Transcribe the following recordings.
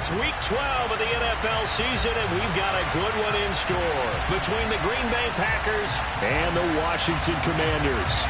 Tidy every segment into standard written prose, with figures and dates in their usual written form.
It's Week 12 of the NFL season, and we've got a good one in store between the Green Bay Packers and the Washington Commanders.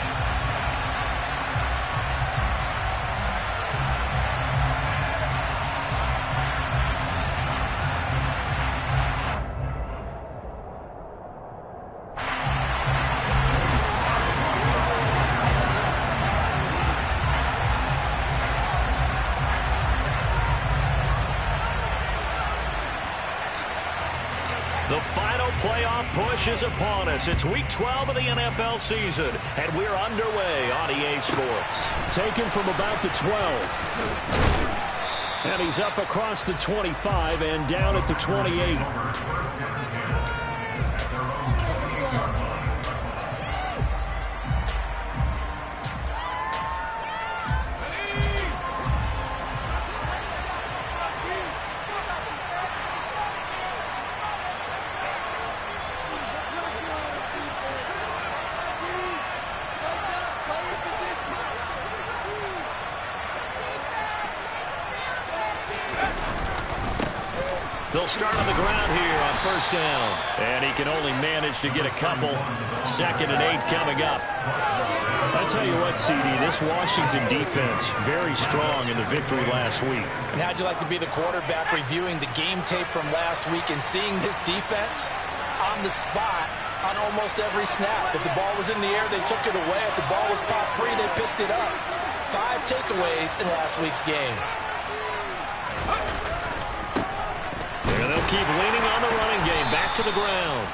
The final playoff push is upon us. It's Week 12 of the NFL season, and we're underway on EA Sports. Taken from about the 12. And he's up across the 25 and down at the 28. They'll start on the ground here on first down. And he can only manage to get a couple. 2nd and 8 coming up. I tell you what, CD, this Washington defense, very strong in the victory last week. And how'd you like to be the quarterback reviewing the game tape from last week and seeing this defense on the spot on almost every snap? If the ball was in the air, they took it away. If the ball was popped free, they picked it up. 5 takeaways in last week's game. And they'll keep leaning on the running game. Back to the ground.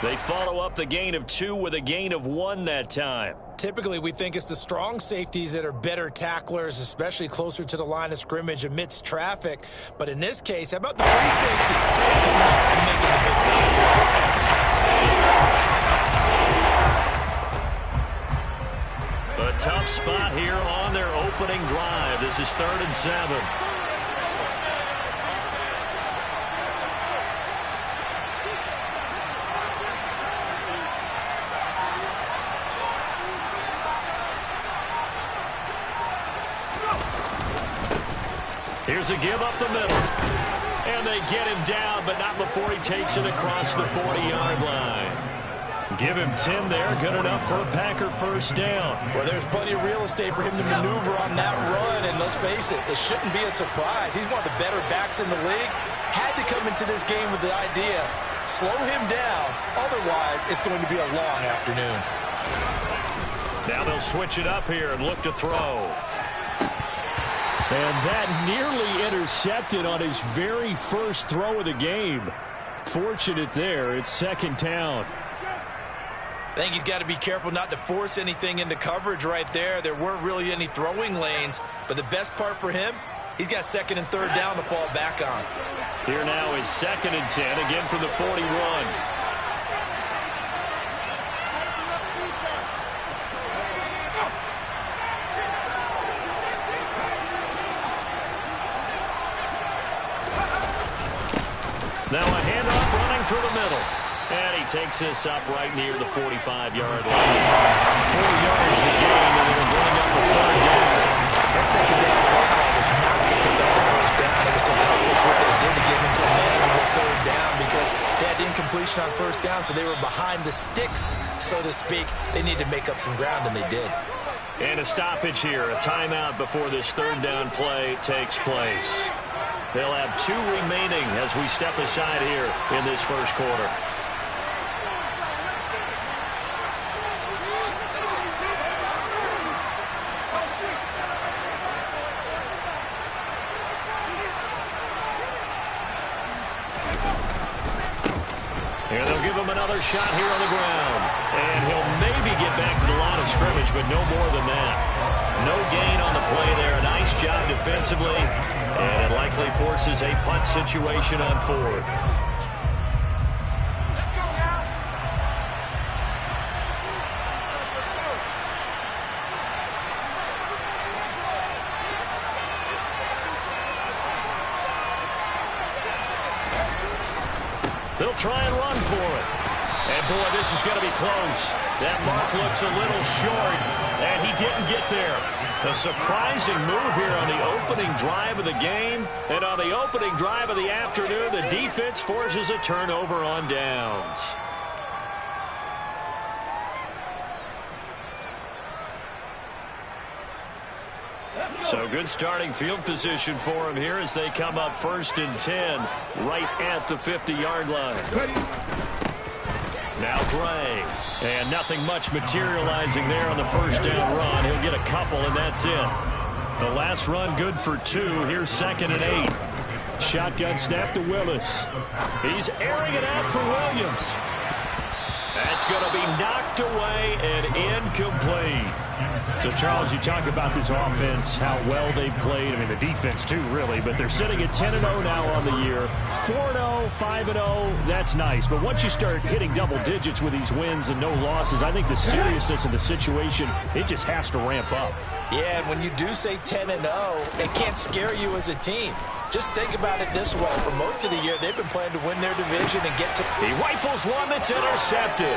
They follow up the gain of 2 with a gain of 1 that time. Typically, we think it's the strong safeties that are better tacklers, especially closer to the line of scrimmage amidst traffic. But in this case, how about the free safety coming up and making a big-time play? A tough spot here on their opening drive. This is 3rd and 7. Here's a give up the middle. And they get him down, but not before he takes it across the 40-yard line. Give him 10 there. Good enough for a Packer first down. Well, there's plenty of real estate for him to maneuver on that run. And let's face it, it shouldn't be a surprise. He's one of the better backs in the league. Had to come into this game with the idea, slow him down. Otherwise, it's going to be a long afternoon. Now they'll switch it up here and look to throw. And that nearly intercepted on his very first throw of the game. Fortunate there. It's 2nd down. I think he's got to be careful not to force anything into coverage right there. There weren't really any throwing lanes. But the best part for him, he's got 2nd and 3rd down to fall back on. Here now is 2nd and 10, again from the 41. Now a handoff running through the middle. And he takes this up right near the 45-yard line. 4 yards to gain, and it'll bring up a 3rd down. That 2nd down play call was not to pick up the 1st down. It was to accomplish what they did to get into a manageable 3rd down because they had incompletion on 1st down, so they were behind the sticks, so to speak. They needed to make up some ground, and they did. And a stoppage here, a timeout before this 3rd down play takes place. They'll have 2 remaining as we step aside here in this first quarter. And they'll give him another shot here on the ground. And he'll maybe get back to the line of scrimmage, but no more than that. No gain on the play there. A nice job defensively. And it likely forces a punt situation on 4th. They'll try and run for it. And, boy, this is going to be close. That mark looks a little short, and he didn't get there. A surprising move here on the opening drive of the game. And on the opening drive of the afternoon, the defense forces a turnover on downs. So good starting field position for him here as they come up 1st and 10 right at the 50-yard line. Now Gray. And nothing much materializing there on the first down run. He'll get a couple, and that's it. The last run good for 2. Here's 2nd and 8. Shotgun snap to Willis. He's airing it out for Williams. That's going to be knocked away and incomplete. So, Charles, you talk about this offense, how well they've played. I mean, the defense, too, really. But they're sitting at 10-0 now on the year. 4-0, 5-0, that's nice. But once you start hitting double digits with these wins and no losses, I think the seriousness of the situation, it just has to ramp up. Yeah, and when you do say 10-0, it can't scare you as a team. Just think about it this way. For most of the year, they've been playing to win their division and get to... He rifles one that's intercepted.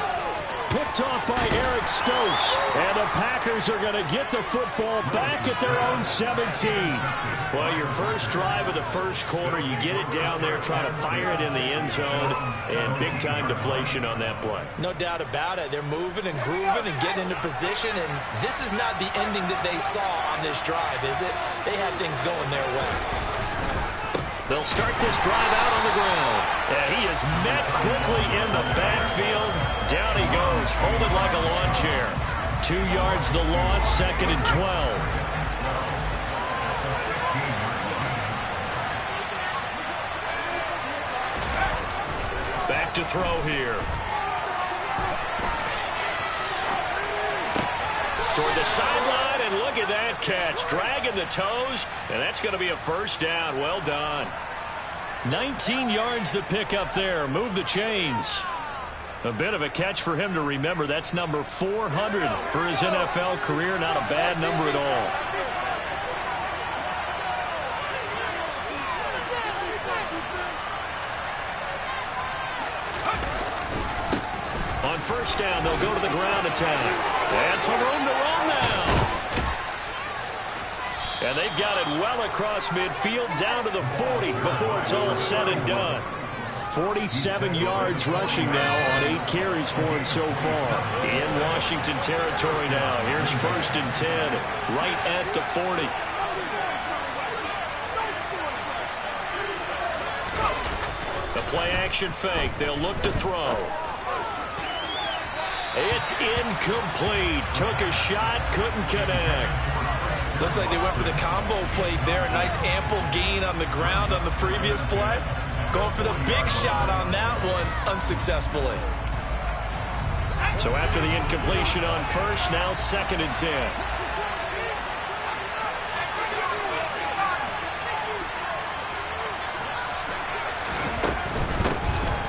Picked off by Eric Stokes. And the Packers are going to get the football back at their own 17. Well, your first drive of the first quarter, you get it down there, try to fire it in the end zone, and big-time deflation on that play. No doubt about it. They're moving and grooving and getting into position, and this is not the ending that they saw on this drive, is it? They had things going their way. They'll start this drive out on the ground. And he is met quickly in the backfield. Down he goes, folded like a lawn chair. 2 yards the loss, 2nd and 12. Back to throw here. Toward the sideline, and look at that catch. Dragging the toes, and that's going to be a first down. Well done. 19 yards to pick up there. Move the chains. A bit of a catch for him to remember. That's number 400 for his NFL career. Not a bad number at all. On first down, they'll go to the ground attack. And some room to run now. And they've got it well across midfield down to the 40 before it's all said and done. 47 yards rushing now on 8 carries for him so far. In Washington territory now. Here's 1st and 10 right at the 40. The play action fake. They'll look to throw. It's incomplete. Took a shot, couldn't connect. Looks like they went for the combo play there. A nice ample gain on the ground on the previous play. Going for the big shot on that one unsuccessfully. So after the incompletion on first, now 2nd and 10.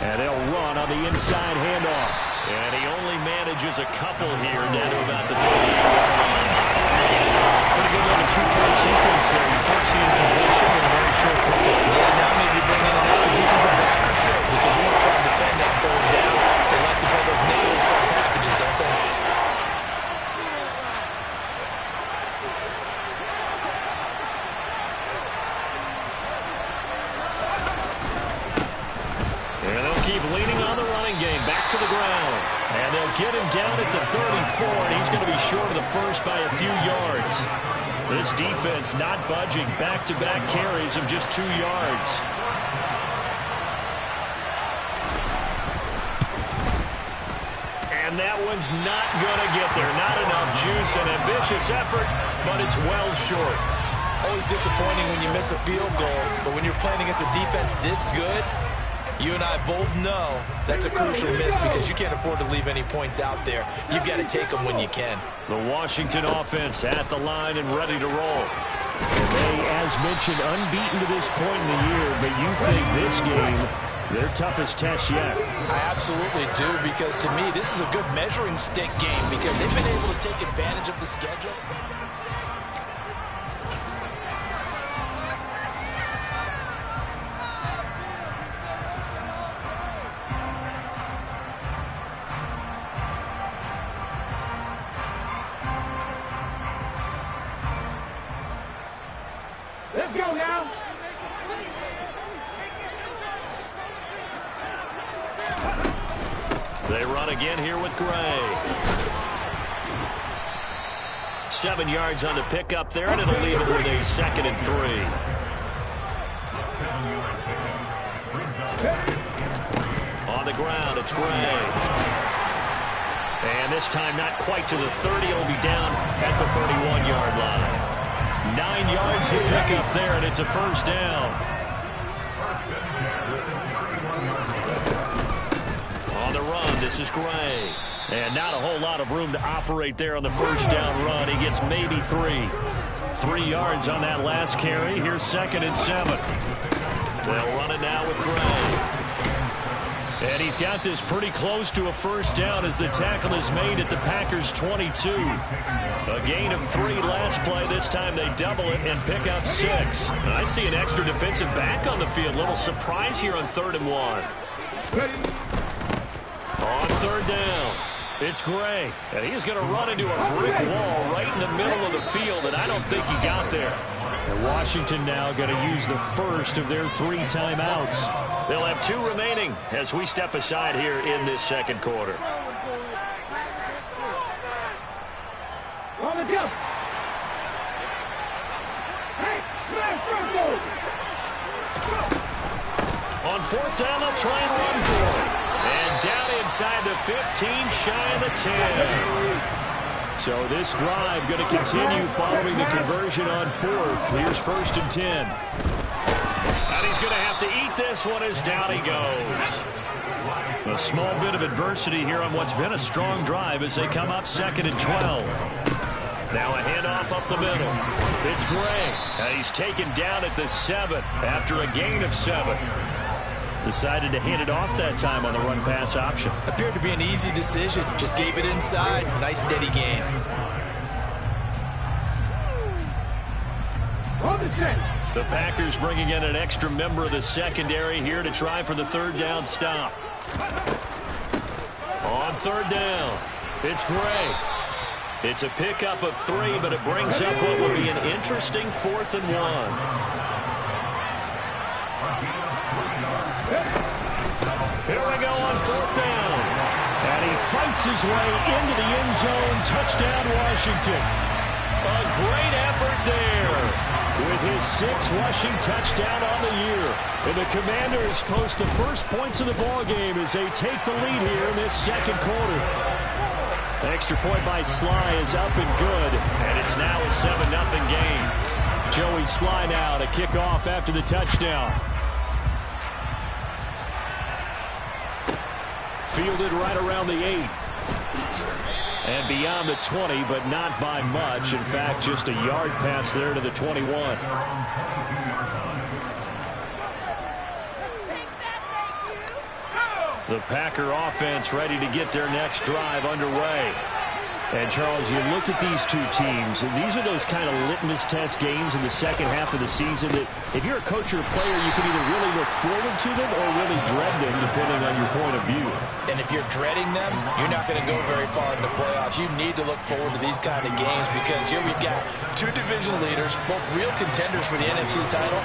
And they'll run on the inside handoff. And he only manages a couple here down to about the 38-yard line. Pretty good little 2-play sequence there. You force the incompletion and a very short pickup. Yeah, now maybe you bring in an extra defensive back or two because you want to try to defend that 3rd down. They like to play those nickel sub packages, don't they? And they'll keep leaning on the running game. Back to the ground. And they'll get him down at the 34, and he's going to be short of the first by a few yards. This defense not budging. Back-to-back carries of just 2 yards. And that one's not going to get there. Not enough juice. An ambitious effort, but it's well short. Always disappointing when you miss a field goal, but when you're playing against a defense this good, you and I both know that's a crucial miss because you can't afford to leave any points out there. You've got to take them when you can. The Washington offense at the line and ready to roll. And they, as mentioned, unbeaten to this point in the year, but you think this game, their toughest test yet? I absolutely do, because to me, this is a good measuring stick game because they've been able to take advantage of the schedule. Let's go now. They run again here with Gray. 7 yards on the pickup there, and it'll leave it with a 2nd and 3. On the ground, it's Gray. And this time not quite to the 30. It'll be down at the 31-yard line. 9 yards to pick up there, and it's a first down. On the run, this is Gray. And not a whole lot of room to operate there on the first down run. He gets maybe 3. 3 yards on that last carry. Here's 2nd and 7. They'll run it now with Gray. And he's got this pretty close to a first down as the tackle is made at the Packers' 22. A gain of 3 last play. This time they double it and pick up 6. I see an extra defensive back on the field. Little surprise here on 3rd and 1. On 3rd down, it's Gray. And he's going to run into a brick wall right in the middle of the field, and I don't think he got there. And Washington now going to use the first of their 3 timeouts. They'll have 2 remaining as we step aside here in this 2nd quarter. Let's go. Hey, on 4th down, they'll try and run for it. And down inside the 15, shy of the 10. So this drive going to continue following the conversion on 4th. Here's 1st and 10. And he's going to have to eat this one as down he goes. A small bit of adversity here on what's been a strong drive as they come up 2nd and 12. Now a handoff up the middle. It's Gray. And he's taken down at the 7 after a gain of 7. Decided to hand it off that time on the run-pass option. Appeared to be an easy decision. Just gave it inside. Nice steady gain. The Packers bringing in an extra member of the secondary here to try for the 3rd down stop. On 3rd down, it's Gray. It's a pickup of 3, but it brings up what will be an interesting 4th and 1. Here we go on 4th down. And he fights his way into the end zone. Touchdown, Washington. A great effort there with his 6th rushing touchdown on the year. And the Commanders post the first points of the ballgame as they take the lead here in this 2nd quarter. An extra point by Sly is up and good. And it's now a 7-0 game. Joey Sly now to kick off after the touchdown. Fielded right around the 8. And beyond the 20, but not by much. In fact, just a yard pass there to the 21. The Packer offense ready to get their next drive underway. And, Charles, you look at these 2 teams, and these are those kind of litmus test games in the second half of the season that if you're a coach or a player, you can either really look forward to them or really dread them, depending on your point of view. And if you're dreading them, you're not going to go very far in the playoffs. You need to look forward to these kind of games because here we've got 2 division leaders, both real contenders for the NFC title.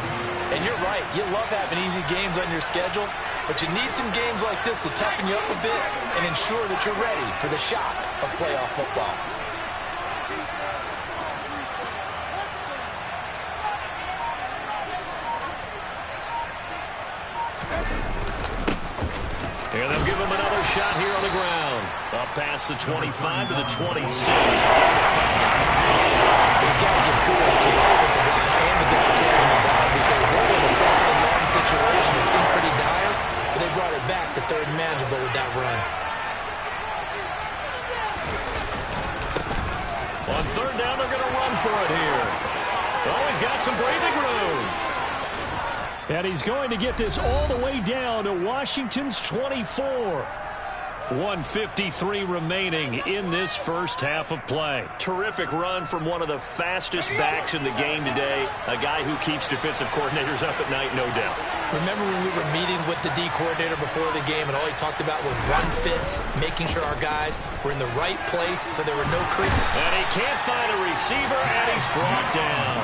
And you're right, you love having easy games on your schedule, but you need some games like this to toughen you up a bit and ensure that you're ready for the shock of playoff football. And they'll give him another shot here on the ground. Up past the 25 to the 26. You've got to give kudos to the offensive line and the guy carrying the ball because they were in a 2nd and long situation. It seemed pretty dire, but they brought it back to 3rd and manageable with that run. On 3rd down, they're going to run for it here. Oh, he's got some breathing room. And he's going to get this all the way down to Washington's 24. 1:53 remaining in this first half of play. Terrific run from one of the fastest backs in the game today. A guy who keeps defensive coordinators up at night, no doubt. Remember when we were meeting with the D coordinator before the game and all he talked about was run fits, making sure our guys were in the right place so there were no creep. And he can't find a receiver, and he's brought down.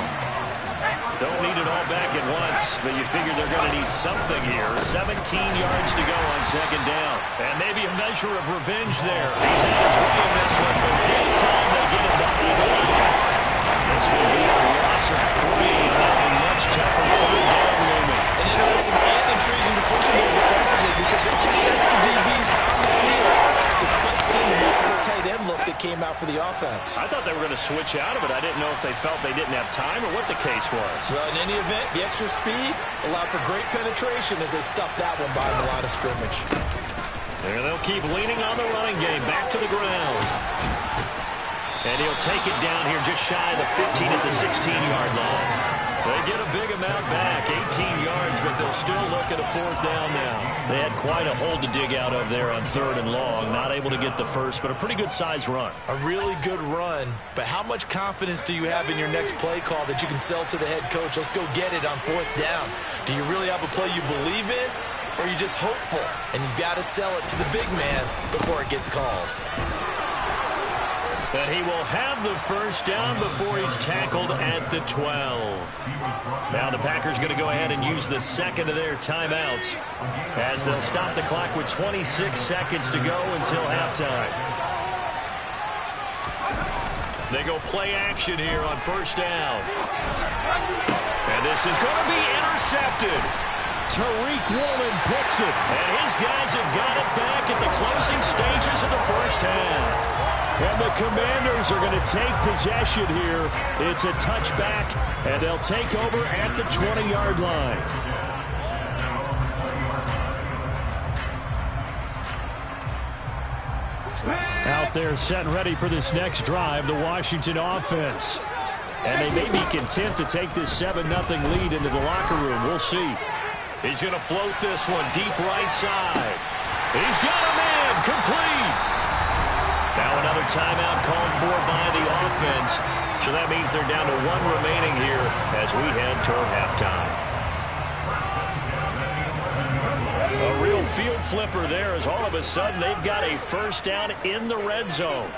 Don't need it all back at once, but you figure they're going to need something here. 17 yards to go on second down. And maybe a measure of revenge there. He's had his way in this one, but this time they get it behind the line. This will be a loss of 3, and that'll be much tougher third down looming. An interesting and intriguing decision there defensively because they kept extra DBs on the field despite seeing the multiple tight end look that came out for the offense. I thought they were going to switch out of it. I didn't know if they felt they didn't have time or what the case was. Well, in any event, the extra speed allowed for great penetration as they stuffed that one by the line of scrimmage. And they'll keep leaning on the running game. Back to the ground. And he'll take it down here just shy of the 15 at the 16-yard line. They get a big amount back, 18 yards, but they'll still look at a fourth down now. They had quite a hole to dig out of there on 3rd and long. Not able to get the first, but a pretty good-sized run. A really good run, but how much confidence do you have in your next play call that you can sell to the head coach? Let's go get it on 4th down. Do you really have a play you believe in, or are you just hopeful? And you've got to sell it to the big man before it gets called. But he will have the first down before he's tackled at the 12. Now the Packers going to go ahead and use the second of their timeouts as they'll stop the clock with 26 seconds to go until halftime. They go play action here on first down. And this is going to be intercepted. Tariq Woolen picks it. And his guys have got it back at the closing stages of the first half. And the Commanders are going to take possession here. It's a touchback, and they'll take over at the 20-yard line. Out there set and ready for this next drive, the Washington offense. And they may be content to take this 7-0 lead into the locker room. We'll see. He's going to float this one deep right side. He's got a man complete. Now another timeout called for by the offense. So that means they're down to 1 remaining here as we head toward halftime. A real field flipper there as all of a sudden they've got a first down in the red zone.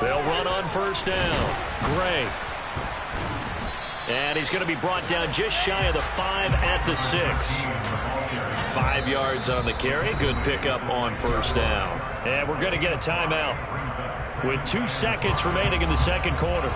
They'll run on first down. Gray. And he's going to be brought down just shy of the 5 at the 6. 5 yards on the carry. Good pickup on first down. And we're going to get a timeout with 2 seconds remaining in the second quarter.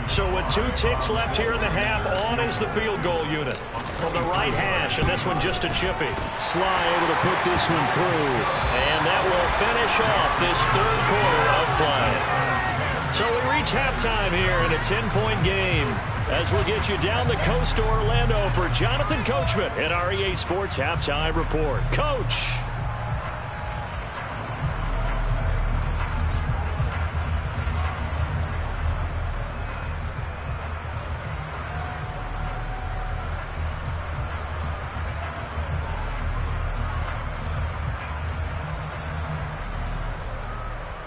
So with 2 ticks left here in the half, on is the field goal unit. From the right hash, and this one just a chippy. Sly able to put this one through. And that will finish off this third quarter of play. So we reach halftime here in a 10-point game as we'll get you down the coast to Orlando for Jonathan Coachman at our EA Sports Halftime Report. Coach.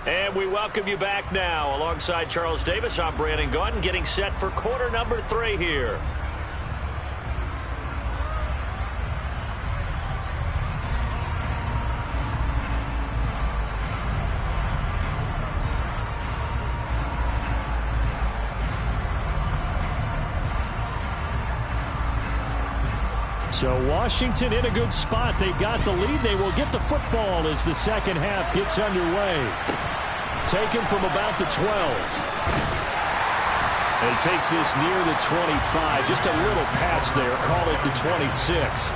And we welcome you back now. Alongside Charles Davis, I'm Brandon Gaudin, getting set for quarter number 3 here. So Washington in a good spot. They've got the lead. They will get the football as the second half gets underway. Taken from about the 12. And he takes this near the 25. Just a little pass there. Call it the 26.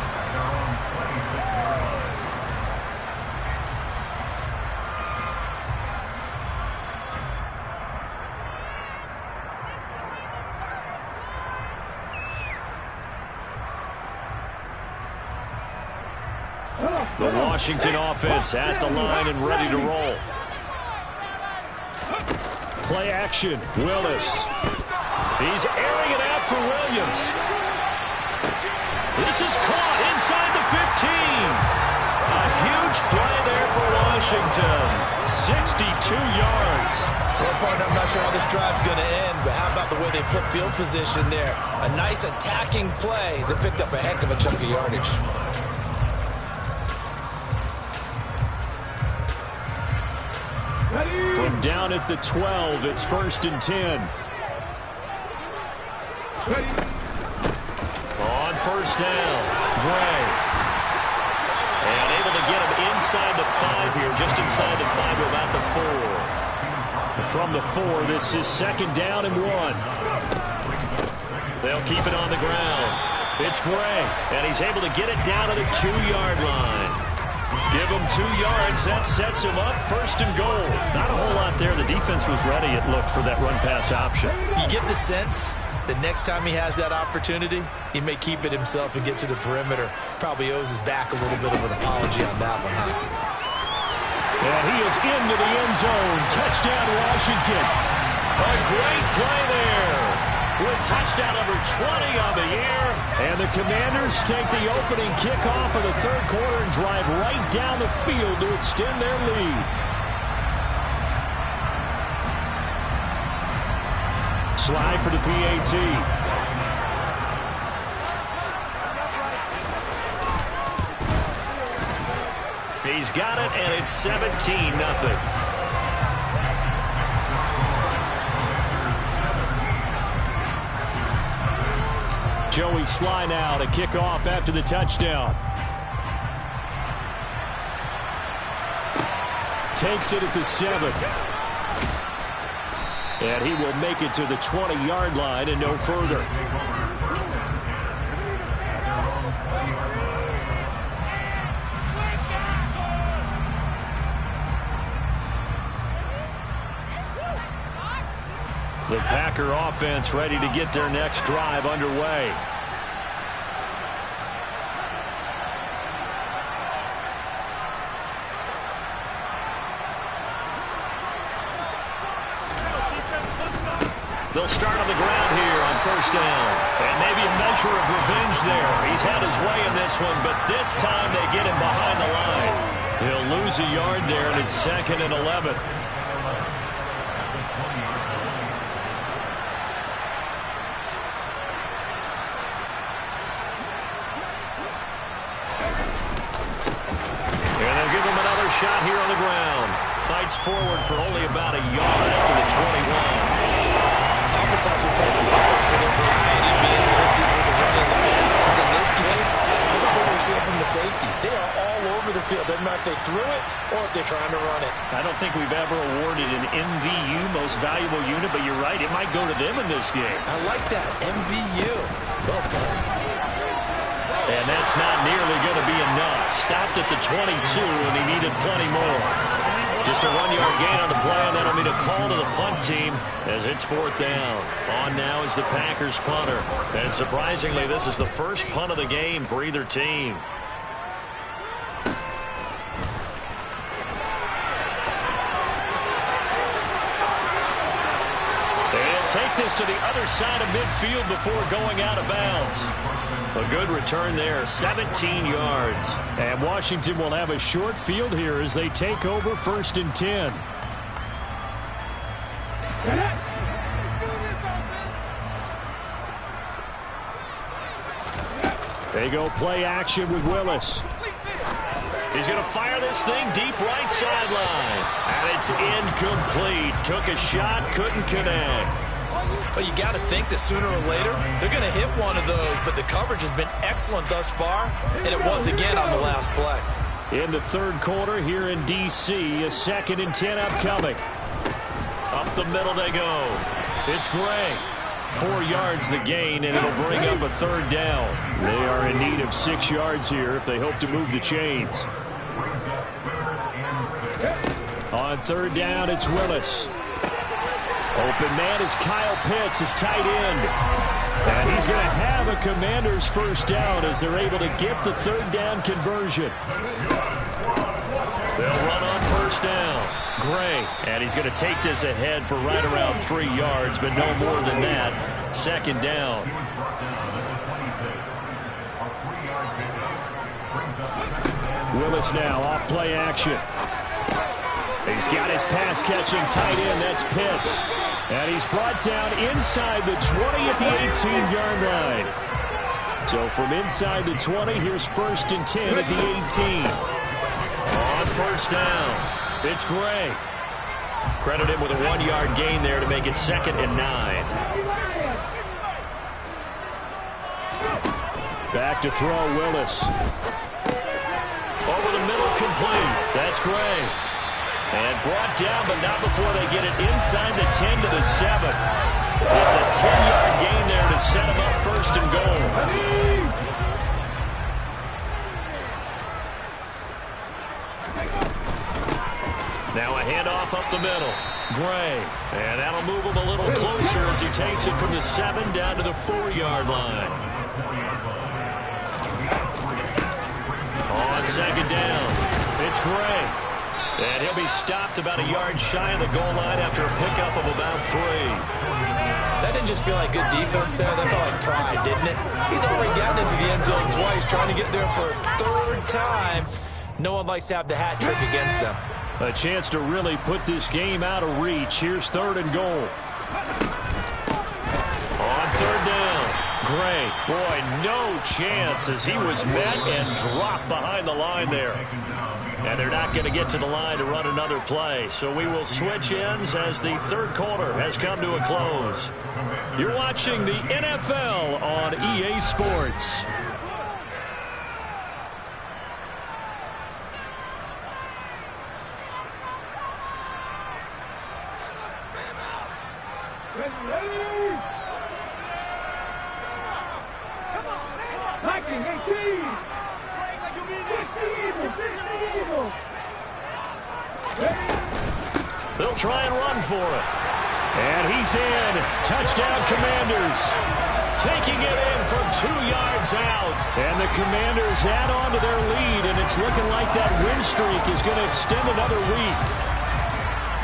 The Washington offense at the line and ready to roll. Play action. Willis. He's airing it out for Williams. This is caught inside the 15. A huge play there for Washington. 62 yards. Well, partner, I'm not sure how this drive's going to end, but how about the way they flip field position there? A nice attacking play that picked up a heck of a chunk of yardage. down at the 12. It's 1st and 10. On 1st down, Gray. And able to get him inside the 5 here, just inside the 5 to about the 4. From the 4, this is 2nd down and 1. They'll keep it on the ground. It's Gray, and he's able to get it down to the 2-yard line. Give him 2 yards. That sets him up 1st and goal. Not a whole lot there. The defense was ready, it looked, for that run-pass option. You get the sense that next time he has that opportunity, he may keep it himself and get to the perimeter. Probably owes his back a little bit of an apology on that one, huh? And he is into the end zone. Touchdown, Washington. A great play there. With touchdown number 20 on the year. And the Commanders take the opening kickoff of the 3rd quarter and drive right down the field to extend their lead. Slide for the PAT. He's got it, and it's 17-0. Joey Sly now to kick off after the touchdown. Takes it at the 7. And he will make it to the 20-yard line and no further. The Packer offense ready to get their next drive underway. They'll start on the ground here on 1st down. And maybe a measure of revenge there. He's had his way in this one, but this time they get him behind the line. He'll lose a yard there, and it's 2nd and 11. Shot here on the ground. Fights forward for only about a yard up to the 21. Oftentimes we play some offense for their variety, being able to hit people with the run and the pass. But in this game, look at what we're seeing from the safeties. They are all over the field. Doesn't matter if they threw it or if they're trying to run it. I don't think we've ever awarded an MVU, most valuable unit, but you're right. It might go to them in this game. I like that. MVU. Well done. And that's not nearly going to be enough. Stopped at the 22, and he needed plenty more. Just a 1-yard gain on the play, and that'll mean a call to the punt team as it's 4th down. On now is the Packers punter. And surprisingly, this is the first punt of the game for either team. And take this to the other side of midfield before going out of bounds. A good return there, 17 yards. And Washington will have a short field here as they take over 1st and 10. They go play action with Willis. He's going to fire this thing deep right sideline. And it's incomplete. Took a shot, couldn't connect. Well, you got to think that sooner or later they're going to hit one of those, but the coverage has been excellent thus far, and it was again on the last play. In the 3rd quarter here in D.C., a 2nd and 10 upcoming. Up the middle they go. It's Gray. 4 yards the gain, and it'll bring up a 3rd down. They are in need of 6 yards here if they hope to move the chains. On 3rd down, it's Willis. Open man is Kyle Pitts, his tight end. And he's going to have a Commander's 1st down as they're able to get the 3rd down conversion. They'll run on 1st down. Gray, and he's going to take this ahead for right around 3 yards, but no more than that. 2nd down. Willis now off play action. He's got his pass-catching tight end. That's Pitts. And he's brought down inside the 20 at the 18-yard line. So from inside the 20, here's 1st and 10 at the 18. On 1st down, it's Gray. Credit him with a 1-yard gain there to make it 2nd and 9. Back to throw, Willis. Over the middle, complete. That's Gray. And brought down, but not before they get it inside the 10 to the 7. It's a 10-yard gain there to set him up 1st and goal. Now a handoff up the middle. Gray. And that'll move him a little closer as he takes it from the 7 down to the 4-yard line. On 2nd down, it's Gray. And he'll be stopped about a yard shy of the goal line after a pickup of about 3. That didn't just feel like good defense there. That felt like pride, didn't it? He's already gotten into the end zone twice, trying to get there for a 3rd time. No one likes to have the hat trick against them. A chance to really put this game out of reach. Here's 3rd and goal. On 3rd down, Gray. Boy, no chance as he was met and dropped behind the line there. And they're not going to get to the line to run another play. So we will switch ends as the 3rd quarter has come to a close. You're watching the NFL on EA Sports. They'll try and run for it. And he's in. Touchdown, Commanders. Taking it in from 2 yards out. And the Commanders add on to their lead, and it's looking like that win streak is going to extend another week.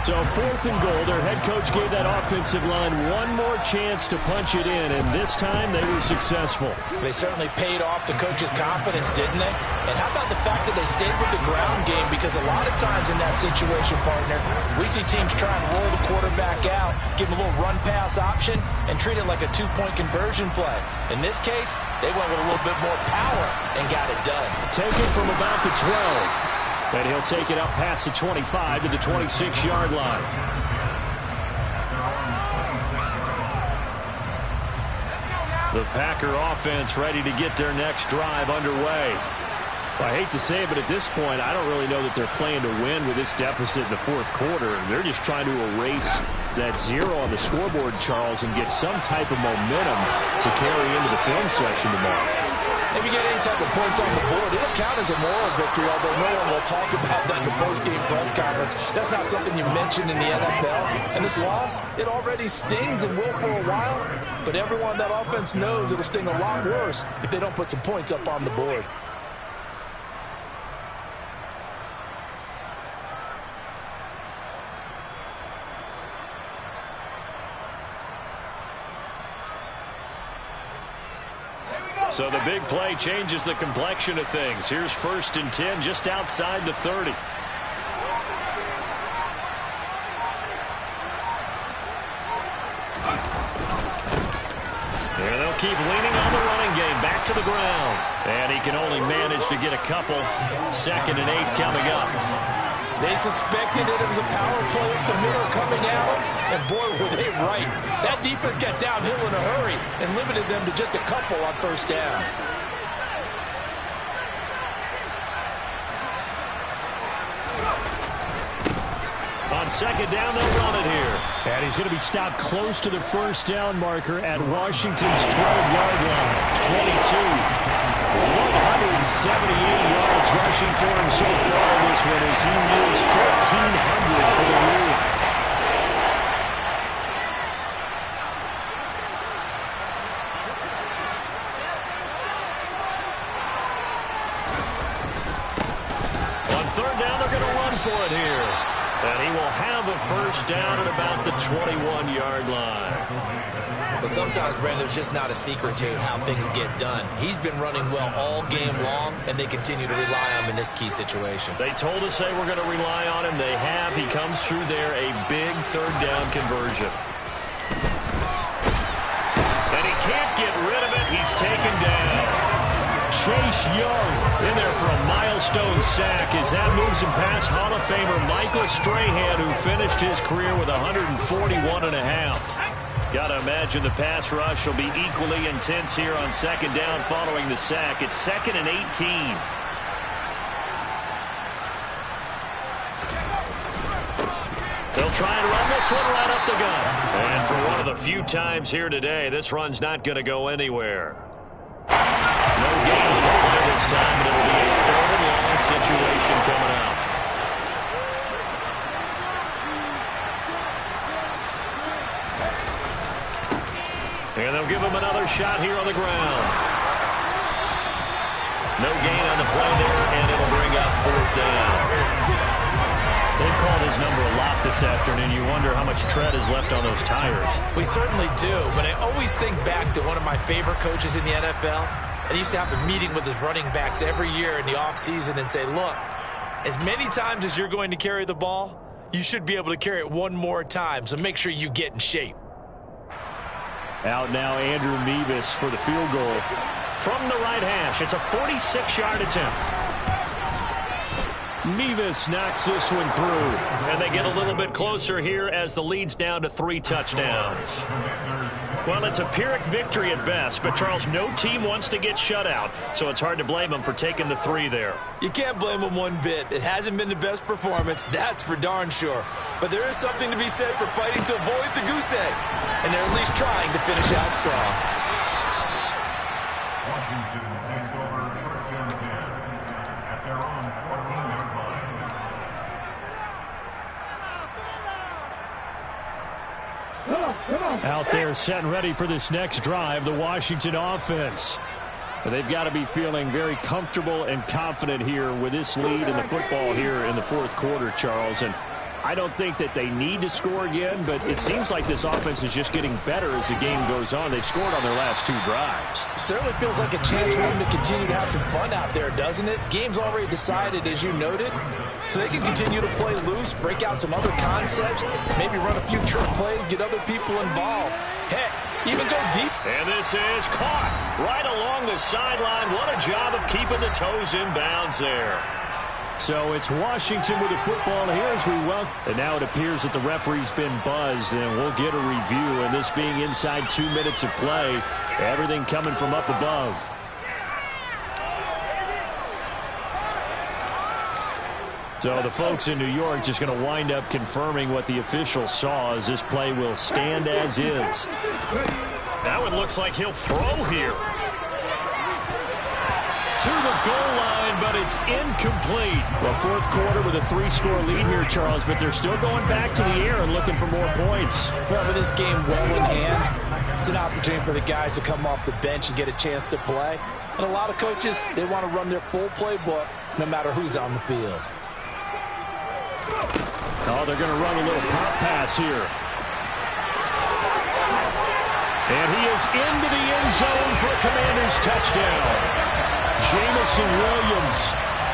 So 4th and goal, their head coach gave that offensive line one more chance to punch it in, and this time they were successful. They certainly paid off the coach's confidence, didn't they? And how about the fact that they stayed with the ground game? Because a lot of times in that situation, partner, we see teams try and roll the quarterback out, give him a little run-pass option, and treat it like a 2-point conversion play. In this case, they went with a little bit more power and got it done. Taken from about the 12. And he'll take it up past the 25 to the 26-yard line. The Packer offense ready to get their next drive underway. I hate to say it, but at this point, I don't really know that they're playing to win with this deficit in the 4th quarter. They're just trying to erase that 0 on the scoreboard, Charles, and get some type of momentum to carry into the film section tomorrow. If you get any type of points on the board, it'll count as a moral victory, although no one will talk about that in the post-game press conference. That's not something you mention in the NFL. And this loss, it already stings and will for a while, but everyone on that offense knows it'll sting a lot worse if they don't put some points up on the board. So the big play changes the complexion of things. Here's 1st and 10 just outside the 30. And they'll keep leaning on the running game. Back to the ground. And he can only manage to get a couple. 2nd and 8 coming up. They suspected it was a power play up the middle coming out, and boy, were they right. That defense got downhill in a hurry and limited them to just a couple on 1st down. On 2nd down, they'll run it here. And he's going to be stopped close to the 1st down marker at Washington's 12-yard line. 22. 178 yards rushing for him so far in this one as he nears 1,400 for the year. On 3rd down, they're going to run for it here. And he will have a 1st down at about the 21-yard line. But sometimes, Brandon, there's just not a secret to how things get done. He's been running well all game long, and they continue to rely on him in this key situation. They told us they were going to rely on him. They have. He comes through there, a big 3rd down conversion. And he can't get rid of it. He's taken down. Chase Young in there for a milestone sack as that moves him past Hall of Famer Michael Strahan, who finished his career with 141.5. Got to imagine the pass rush will be equally intense here on second down following the sack. It's 2nd and 18. They'll try and run this one right up the gut. And for one of the few times here today, this run's not going to go anywhere. No gain on the play this time, but it'll be a 3rd and long situation coming out. And they'll give him another shot here on the ground. No gain on the play there, and it'll bring up 4th down. They've called his number a lot this afternoon. You wonder how much tread is left on those tires. We certainly do, but I always think back to one of my favorite coaches in the NFL. And he used to have a meeting with his running backs every year in the offseason and say, look, as many times as you're going to carry the ball, you should be able to carry it one more time, so make sure you get in shape. Out now, Andrew Mevis for the field goal from the right hash. It's a 46-yard attempt. Mevis knocks this one through, and they get a little bit closer here as the lead's down to 3 touchdowns. Well, it's a Pyrrhic victory at best, but Charles, no team wants to get shut out, so it's hard to blame them for taking the 3 there. You can't blame them one bit. It hasn't been the best performance, that's for darn sure. But there is something to be said for fighting to avoid the goose egg, and they're at least trying to finish out strong. Washington takes over 1st and 10 at their own 14-yard line. Out there set and ready for this next drive, the Washington offense. They've got to be feeling very comfortable and confident here with this lead in the football here in the 4th quarter, Charles. And I don't think that they need to score again, but it seems like this offense is just getting better as the game goes on. They've scored on their last 2 drives. Certainly feels like a chance for them to continue to have some fun out there, doesn't it? Game's already decided, as you noted, so they can continue to play loose, break out some other concepts, maybe run a few trick plays, get other people involved. Heck, even go deep. And this is caught right along the sideline. What a job of keeping the toes in bounds there. So it's Washington with the football here as we welcome. And now it appears that the referee's been buzzed, and we'll get a review. And this being inside 2 minutes of play, everything coming from up above. So the folks in New York just going to wind up confirming what the officials saw, as this play will stand as is. That one looks like he'll throw here. To the goal line, but it's incomplete. Well, 4th quarter with a 3-score lead here, Charles, but they're still going back to the air and looking for more points. Well, with this game well in hand, it's an opportunity for the guys to come off the bench and get a chance to play. And a lot of coaches, they want to run their full playbook no matter who's on the field. Oh, they're going to run a little pop pass here. And he is into the end zone for a Commanders touchdown. Jamison Williams,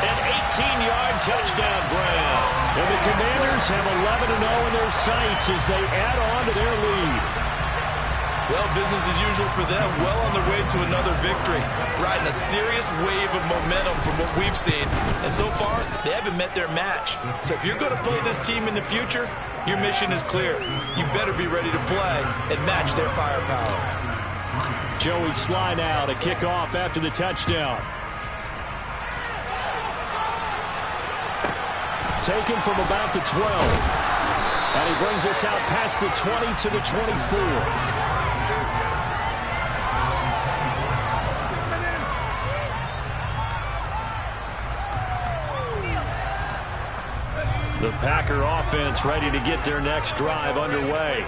an 18-yard touchdown grab. And the Commanders have 11-0 in their sights as they add on to their lead. Well, business as usual for them, well on their way to another victory, riding a serious wave of momentum from what we've seen. And so far, they haven't met their match. So if you're going to play this team in the future, your mission is clear. You better be ready to play and match their firepower. Joey Sly now to kick off after the touchdown. Taken from about the 12. And he brings us out past the 20 to the 24. The Packer offense ready to get their next drive underway.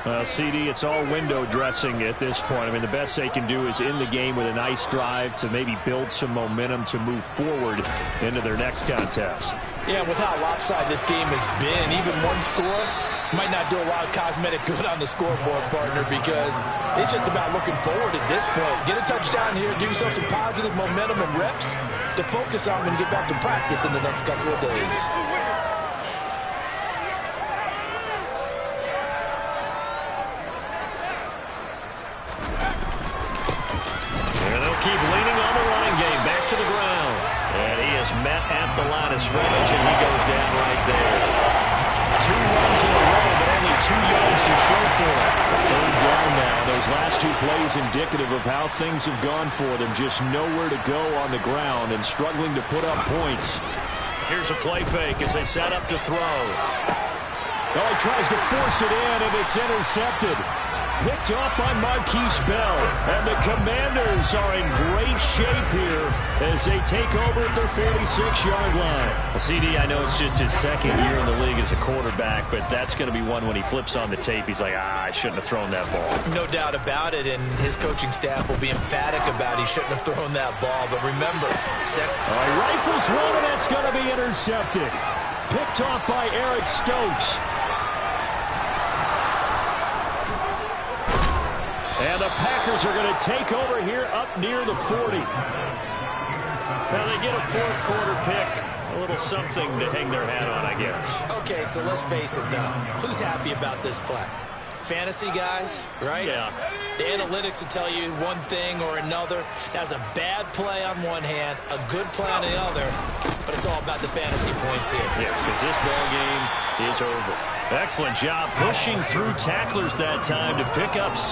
Well, CD, it's all window dressing at this point. I mean, the best they can do is end the game with a nice drive to maybe build some momentum to move forward into their next contest. Yeah, with how lopsided this game has been, even one score might not do a lot of cosmetic good on the scoreboard, partner, because it's just about looking forward at this point. Get a touchdown here, give yourself some positive momentum and reps to focus on when you get back to practice in the next couple of days. Keep leaning on the running game to the ground. And he is met at the line of scrimmage, and he goes down right there. 2 runs in a row, but only 2 yards to show for it. Third down now. Those last 2 plays indicative of how things have gone for them. Just nowhere to go on the ground and struggling to put up points. Here's a play fake as they set up to throw. Oh, he tries to force it in, and it's intercepted. Picked up by Marquise Bell. And the Commanders are in great shape here as they take over at their 46-yard line. CD, I know it's just his 2nd year in the league as a quarterback, but that's going to be one when he flips on the tape. He's like, I shouldn't have thrown that ball. No doubt about it, and his coaching staff will be emphatic about he shouldn't have thrown that ball. But remember, rifles one, and that's going to be intercepted. Picked off by Eric Stokes. And the Packers are going to take over here up near the 40. Now they get a 4th quarter pick. A little something to hang their hat on, I guess. Okay, so let's face it, though. Who's happy about this play? Fantasy guys, right? Yeah. The analytics will tell you one thing or another. That's a bad play on one hand, a good play on the other, but it's all about the fantasy points here. Yes, because this ball game is over. Excellent job pushing through tacklers that time to pick up 6.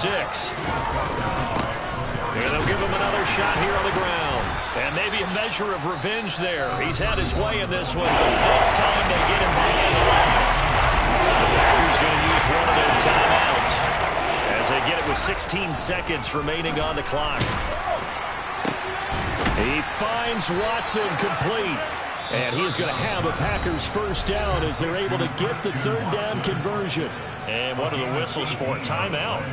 And they'll give him another shot here on the ground. And maybe a measure of revenge there. He's had his way in this one, but this time they get him back in the line. The Packers going to use one of their timeouts as they get it with 16 seconds remaining on the clock. He finds Watson complete. And he is going to have a Packers first down as they're able to get the 3rd down conversion. And what are the whistles for? Timeout.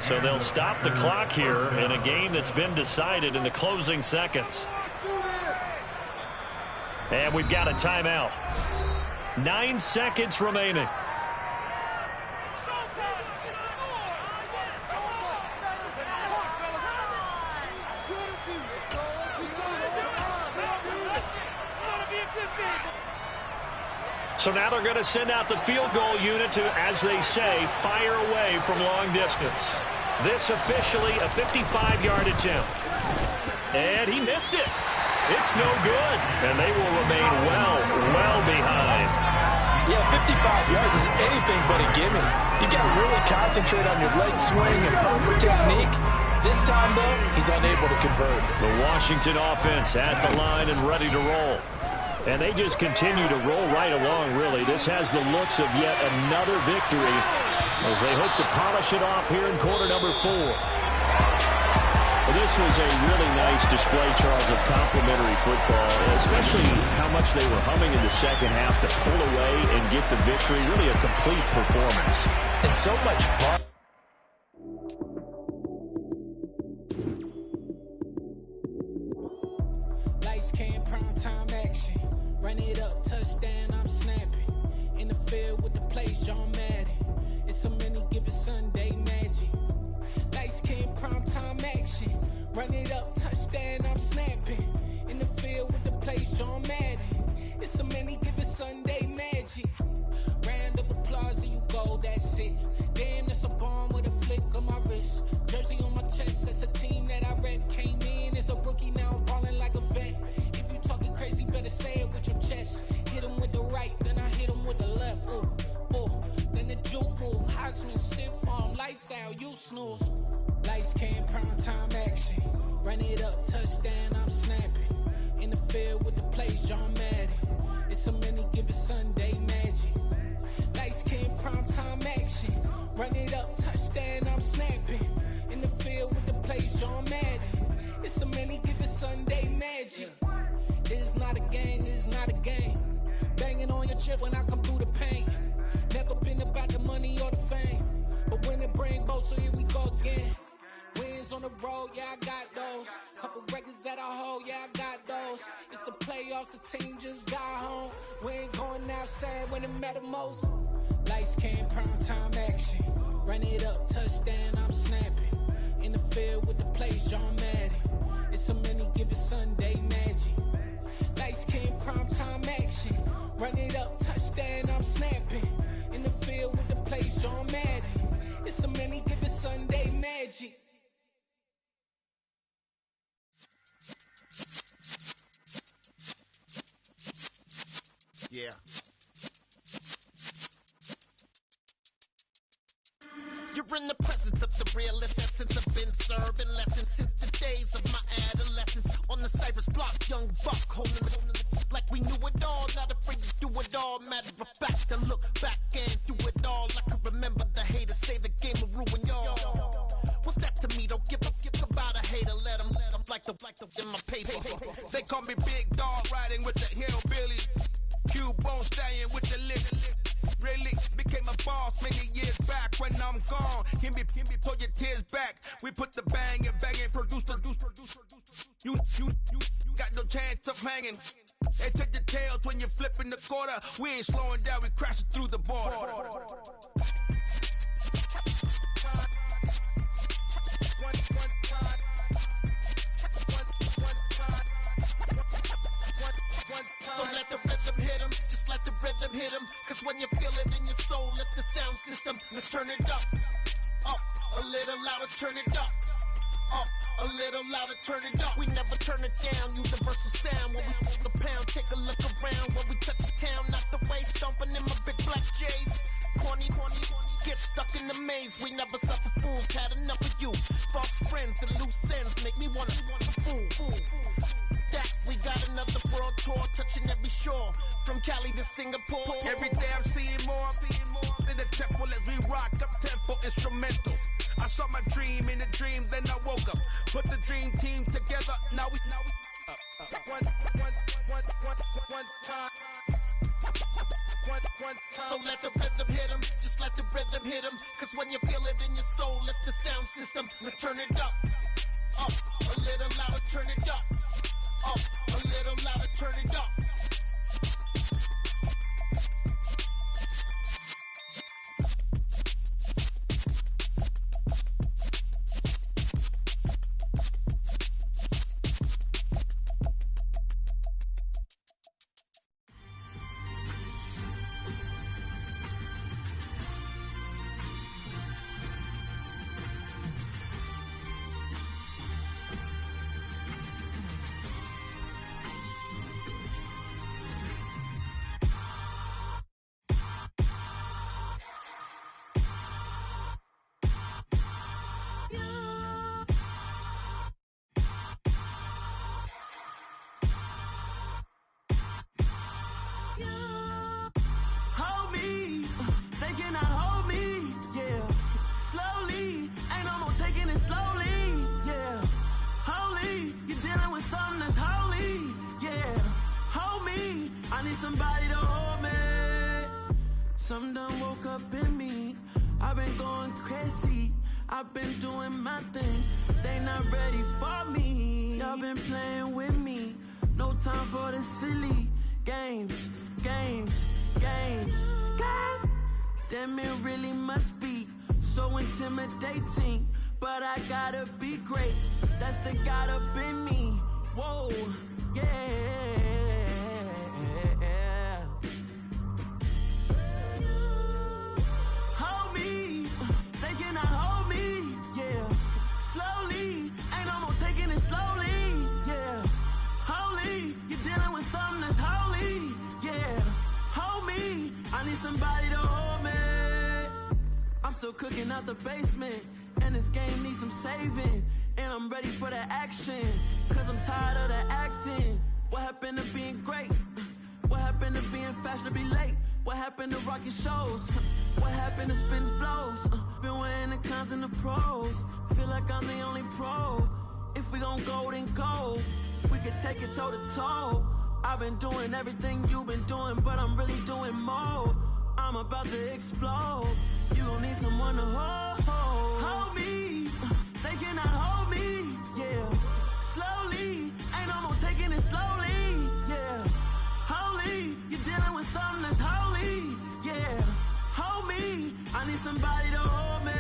So they'll stop the clock here in a game that's been decided in the closing seconds. And we've got a timeout. 9 seconds remaining. So now they're going to send out the field goal unit to, as they say, fire away from long distance. This officially a 55-yard attempt. And he missed it. It's no good. And they will remain well behind. Yeah, 55 yards is anything but a gimme. You got to really concentrate on your leg swing and poker technique. This time, though, he's unable to convert. The Washington offense at the line and ready to roll. And they just continue to roll right along, really. This has the looks of yet another victory as they hope to polish it off here in quarter number 4. Well, this was a really nice display, Charles, of complimentary football, especially how much they were humming in the second half to pull away and get the victory. Really a complete performance. And so much fun. Lights, cam, prime time action. Run it up, touchdown, I'm snapping. In the field with the plays, John Madden. It's a many given Sunday magic. Lights, cam, prime time action. Run it up, touchdown, I'm snapping. In the field with the plays, John Madden. It's a many given Sunday magic. Round of applause and you go, that's it. Damn, that's a bomb with a flick on my wrist. Jersey on my chest, that's a team that I rep. Came in as a rookie, now I'm balling like a vet. If you talking crazy, better say it with your chest. Hit him with the right, then I hit him with the left. Then the juke move, Heisman stiff arm, lights out, you snooze. Lights, cam, prime time action. Run it up, touchdown, I'm snapping. In the field with the plays, John Madden. It's a many given Sunday magic. Lights, cam, prime time action. Run it up, touchdown, I'm snapping. In the field with the plays, John Madden. It's a many given Sunday magic. It is not a game, it is not a game. Banging on your chest when I come through the pain. Never been about the money or the fame. But when it bring both, so here we go again. Wins on the road, yeah, I got those. Couple records that I hold, yeah, I got those. It's the playoffs, the team just got home. We ain't going outside when it matter most. Lights, cam, prime time action. Run it up, touchdown, I'm snapping. In the field with the plays, John Madden. It's a many given Sunday magic. Lights, cam, prime time action. Run it up, touchdown, I'm snapping. In the field with the plays, John Madden. It's a many given Sunday magic. Yeah. You're in the presence of the realest essence. I've been serving lessons since the days of my adolescence. On the Cypress block, young buck holding it like we knew it all. Not afraid to do it all. Matter of fact, to look back and do it all. I can remember the haters say the game will ruin y'all. What's that to me? Don't give about a hater. Let them like the in my paper. They call me Big Dog, riding with the hillbillies. Cubone staying with the lick. Really became a boss many years back. When I'm gone, can be pull your tears back. We put the bang and produce. You got no chance of hanging. They take your tails when you're flipping the quarter. We ain't slowing down, we crashing through the border. So let the rhythm hit 'em, just let the rhythm hit 'em. Cause when you feel it in your soul, lift the sound system. Let's turn it up, a little louder, turn it up, a little louder, turn it up. We never turn it down, universal sound. When we pull the pound, take a look around. When we touch the town, knock the way, stomping in my big black J's. Corny, get stuck in the maze. We never suffer fools, had enough of you. False friends and loose ends make me wanna fool. That we got another world tour, touching every shore, from Cali to Singapore. Every day I'm seeing more in the temple as we rock up tempo instrumentals. I saw my dream in a dream, then I woke up. Put the dream team together. Now we one time. So let the rhythm hit 'em, just let the rhythm hit 'em. Cause when you feel it in your soul, lift the sound system. Let's turn it up, a little louder, turn it up, a little louder, turn it up. Somebody to hold me. Some done woke up in me. I've been going crazy. I've been doing my thing. They not ready for me. Y'all been playing with me. No time for the silly games. Damn, it really must be so intimidating. But I gotta be great. That's the God up in me. Whoa, yeah. Hold me, they cannot hold me, yeah. Slowly, ain't no more taking it slowly, yeah. Holy, you're dealing with something that's holy, yeah. Hold me, I need somebody to hold me. I'm still cooking out the basement, and this game needs some saving. And I'm ready for the action, cause I'm tired of the acting. What happened to being great? What happened to being fashionably late? What happened to rocking shows? What happened to spitting flows? Been wearing the cons and the pros. Feel like I'm the only pro. If we gon' go, then go. We could take it toe to toe. I've been doing everything you've been doing, but I'm really doing more. I'm about to explode. You gon' need someone to hold me. They cannot hold me, yeah. Slowly, ain't no more taking it slowly, yeah. Holy, you're dealing with something that's holy, yeah. Hold me, I need somebody to hold me.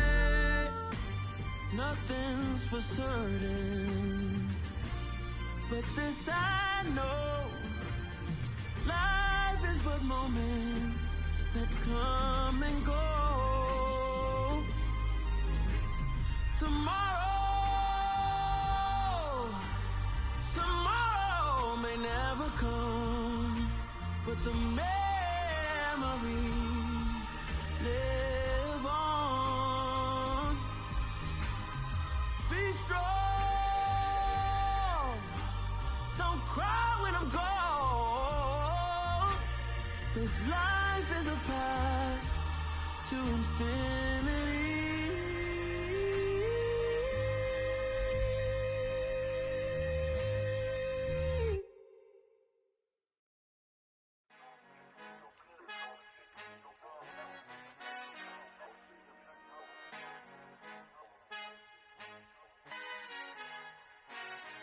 Nothing's for certain, but this I know. Life is but moments that come and go. Tomorrow may never come, but the This life is a path to infinity.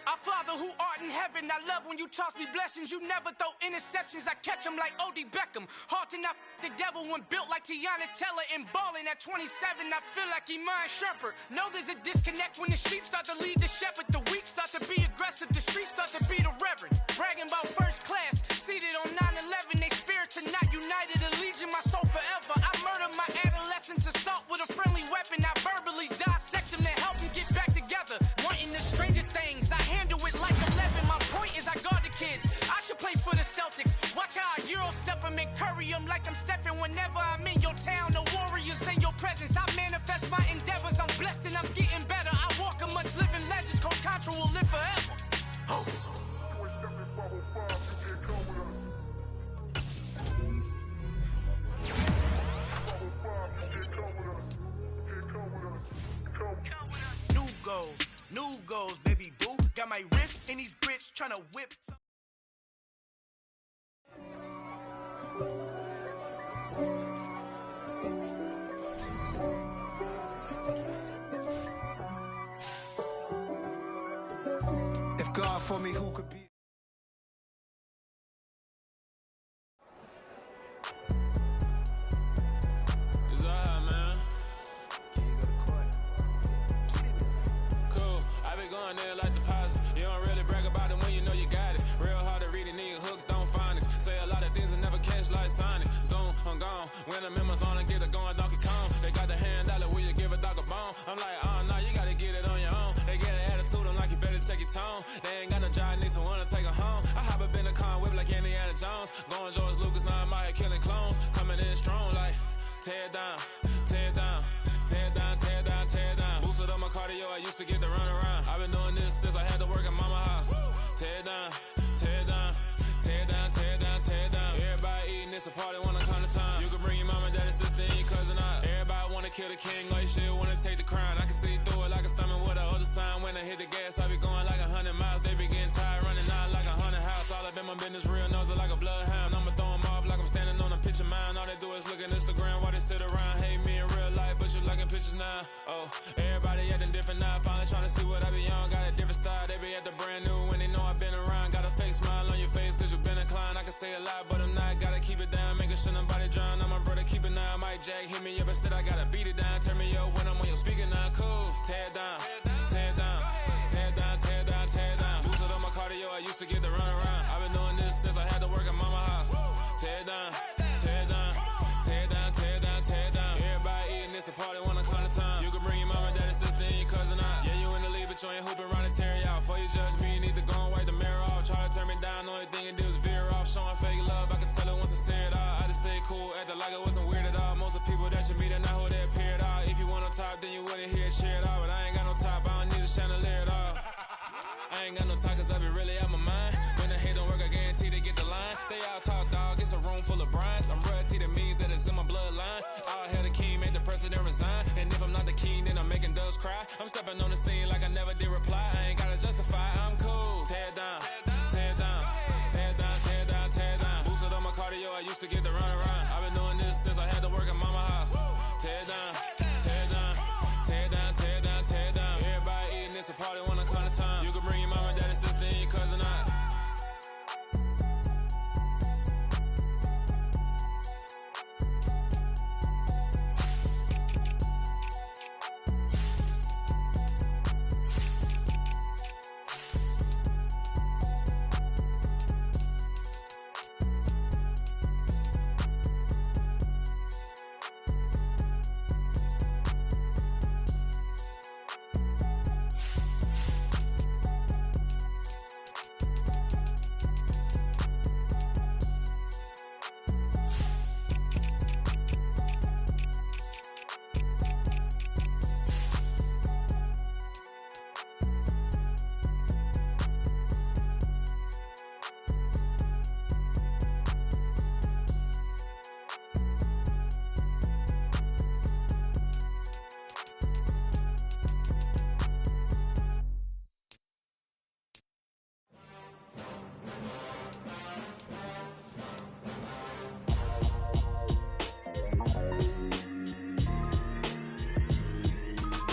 Our Father who art in heaven, I love when you toss me blessings. You never throw interceptions, I catch them like O.D. Beckham. Hard to not the devil when built like Tiana Teller. And balling at 27, I feel like Iman Shumpert. Know there's a disconnect when the sheep start to lead the shepherd. The weak start to be aggressive, the streets start to be the reverend. Bragging about first class, seated on 9/11. They spirits are not united, a legion, my soul forever. I murder my adolescence, assault with a friendly weapon. I verbally dissect them to help them get back together. Wanting the stranger things, I handle it like 11. My point is I guard the kids. I should play for the Celtics. Watch how I Euro step them and curry them like I'm Stephen. Whenever I'm in your town, the Warriors in your presence. I manifest my endeavors. I'm blessed and I'm getting better. I walk amongst living legends. Coach Contra will live forever. Oh. New goals, baby boo. Got my wrist in these grits, tryna whip. If God for me, who could be? When I'm in my zone and get it going Donkey Kong, they got the hand dollar, will you give a dog a bone? I'm like, oh no, you gotta get it on your own. They get an attitude, I'm like, you better check your tone. They ain't got no job, need someone to take her home. I hop up in the car, whip like Indiana Jones. Going George Lucas, now I'm out here killing clones. Coming in strong like, tear down, tear down, tear down, tear down, tear down. Boosted up my cardio, I used to get to run around. I've been doing this since I had to work at mama house. Tear down, tear down, tear down, tear down, tear down. Everybody eating, it's a party, wanna come to time. You can bring your mama, daddy, sister, and your cousin out. Everybody wanna kill the king, like shit, wanna take the crown. I can see through it like a stomach with a other sign. When I hit the gas, I be going like 100 miles. They be getting tired, running out like 100 house. All up in my business, real nose like a bloodhound. I'ma throw them off like I'm standing on a picture mine. All they do is look at Instagram while they sit around. Hate me in real life, but you liking pictures now. Oh, everybody acting different now. Finally trying to see what I be on. Got a different style, they be at the brand new when they know I've been around. Got a fake smile on your face, cause you been inclined. I can say a lot, but I'm not. Gotta keep it down, making sure nobody drown. I'm my brother, keep it now. Mike Jack hit me up and said I gotta beat it down. Turn me up when I'm on your speaker now. Cool, tear down, tear down, tear down, tear down, tear down. Boosted up my cardio, I used to get to run around. I've been doing this since I had to work at mama house. Tear down, tear down, tear down, tear down, tear down. Everybody eating, it's a party, wanna come to time. You can bring your mama, daddy, sister, and your cousin out. Yeah, you in the league, but you ain't hooping around and tear out. Before you judge me, you need to go and wipe the mirror off. Try to turn me down, only thing you do is veer off. Showing fake love, I can tell it once I say it all. I just stay cool, acting like it wasn't weird at all. Most of the people that you meet are not who they appear at all. If you want on top, then you wouldn't hear it cheer at all. But I ain't got no top, I don't need a chandelier at all. I ain't got no talk, cause I be really out my mind. When the hate don't work, I guarantee they get the line. They all talk, dog, it's a room full of brinds. I'm royalty, that means that it's in my bloodline. All hell the king, made the president resign. And if I'm not the king, then I'm making doves cry. I'm stepping on the scene like I never did reply. I ain't gotta justify, I'm cool. Tear down, tear down, tear down, tear down, tear down. Boosted up my cardio, I used to get to run around. I've been doing this since I had to work at mama house. Tear down, tear down, tear down, tear down, tear down. Everybody eating, it's a party, wanna come to time. You can bring your mama, daddy, sister, and your cousin out.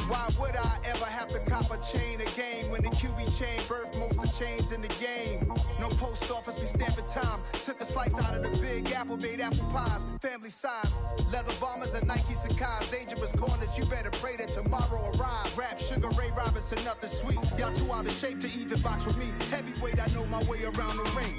Why would I ever have to cop a chain again when the QB chain birthed most of chains in the game? No post office, we stamping time. Took a slice out of the big apple, made apple pies, family size. Leather bombers and Nike Sacai's. Dangerous corners, you better pray that tomorrow arrives. Rap, Sugar Ray Robinson, nothing sweet. Y'all too out of shape to even box with me. Heavyweight, I know my way around the ring.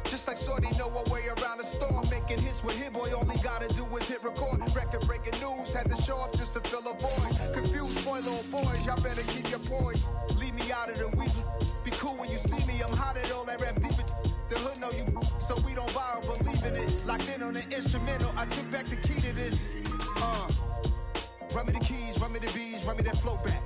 Just like Shorty know her way around the storm. Making hits with Hit Boy, all he gotta do is hit record. Record-breaking news, had to show up just to fill a void. Confused boy, little boys, y'all better keep your poise. Leave me out of the weasel. Be cool when you see me, I'm hot at all that rap deep. The hood know you, so we don't borrow, believe in it. Locked in on the instrumental, I took back the key to this. Run me the keys, run me the bees, run me that flow back.